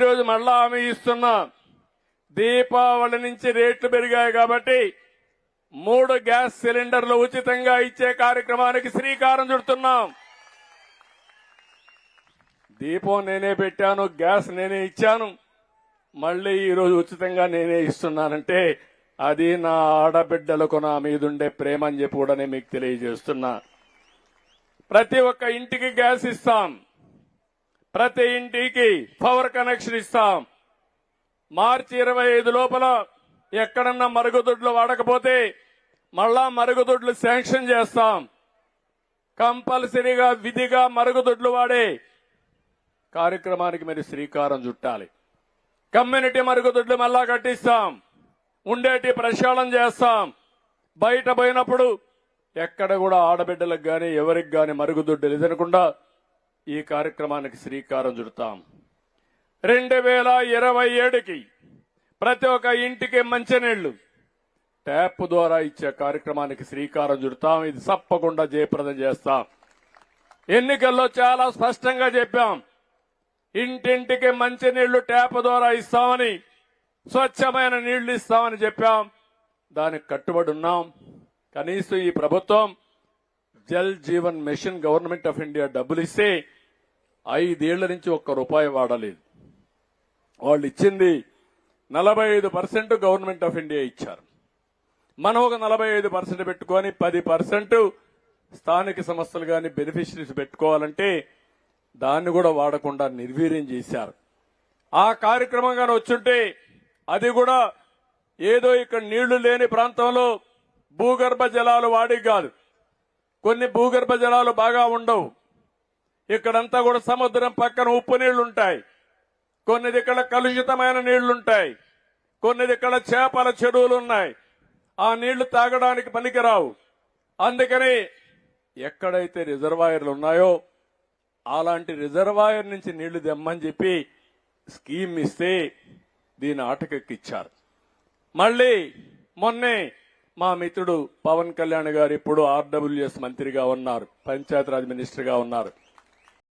ఈరోజు మళ్ళా హామీ ఇస్తున్నా, దీపావళి నుంచి రేట్లు పెరిగాయి కాబట్టి 3 గ్యాస్ సిలిండర్లు ఉచితంగా ఇచ్చే కార్యక్రమానికి శ్రీకారం చుడుతున్నాం. దీపం నేనే పెట్టాను, గ్యాస్ నేనే ఇచ్చాను, మళ్ళీ ఈరోజు ఉచితంగా నేనే ఇస్తున్నానంటే అది నా ఆడబిడ్డలకు నా మీదుండే ప్రేమ అని చెప్పి కూడా నేను మీకు తెలియజేస్తున్నా. ప్రతి ఒక్క ఇంటికి గ్యాస్ ఇస్తాం, ప్రతి ఇంటికి పవర్ కనెక్షన్ ఇస్తాం. మార్చి 25 లోపల ఎక్కడన్నా మరుగుదొడ్లు వాడకపోతే మళ్ళా మరుగుదొడ్లు శాంక్షన్ చేస్తాం. కంపల్సరీగా విధిగా మరుగుదొడ్లు వాడే కార్యక్రమానికి మీరు శ్రీకారం చుట్టాలి. కమ్యూనిటీ మరుగుదొడ్లు మళ్ళా కట్టిస్తాం, ఉండేటి ప్రక్షాళన చేస్తాం. బయట పోయినప్పుడు ఎక్కడ కూడా ఆడబిడ్డలకు గాని ఎవరికి గాని మరుగుదొడ్డు లేదనకుండా ఈ కార్యక్రమానికి శ్రీకారం చుడతాం. 2027కి ప్రతి ఒక్క ఇంటికి మంచినీళ్లు ట్యాప్ ద్వారా ఇచ్చే కార్యక్రమానికి శ్రీకారం చుడతాం. ఇది తప్పకుండా జయప్రదం చేస్తాం. ఎన్నికల్లో చాలా స్పష్టంగా చెప్పాం, ఇంటింటికి మంచినీళ్లు ట్యాప్ ద్వారా ఇస్తామని, స్వచ్ఛమైన నీళ్లు ఇస్తామని చెప్పాం. దానికి కట్టుబడి ఉన్నాం. కనీసం ఈ ప్రభుత్వం Jal Jeevan mission government of India డబ్బులు ఇస్తే 5 ఏళ్ల నుంచి ఒక్క రూపాయి వాడలేదు. వాళ్ళు ఇచ్చింది 45% గవర్నమెంట్ ఆఫ్ ఇండియా ఇచ్చారు. మనం ఒక 45% పెట్టుకొని 10% స్థానిక సంస్థలు గాని బెనిఫిషరీస్ పెట్టుకోవాలంటే దాన్ని కూడా వాడకుండా నిర్వీర్యం చేశారు. ఆ కార్యక్రమం గాని వచ్చుంటే అది కూడా ఏదో ఇక్కడ నీళ్లు లేని ప్రాంతంలో భూగర్భ జలాలు వాడి కాదు. కొన్ని భూగర్భ జలాలు బాగా ఉండవు. ఇక్కడంతా కూడా సముద్రం పక్కన ఉప్పు నీళ్లుంటాయి, కొన్ని దిక్కడ కలుషితమైన నీళ్లుంటాయి, కొన్ని దిక్కడ చేపల చెరువులున్నాయి. ఆ నీళ్లు తాగడానికి పనికిరావు. అందుకని ఎక్కడైతే రిజర్వాయర్లు ఉన్నాయో అలాంటి రిజర్వాయర్ నుంచి నీళ్లు తెమ్మని చెప్పి స్కీమ్ ఇస్తే దీని ఆటకెక్కిచ్చారు. మళ్లీ మొన్నే మా మిత్రుడు పవన్ కళ్యాణ్ గారు ఇప్పుడు ఆర్డబ్ల్యూఎస్ మంత్రిగా ఉన్నారు, పంచాయతీరాజ్ మినిస్టర్ గా ఉన్నారు.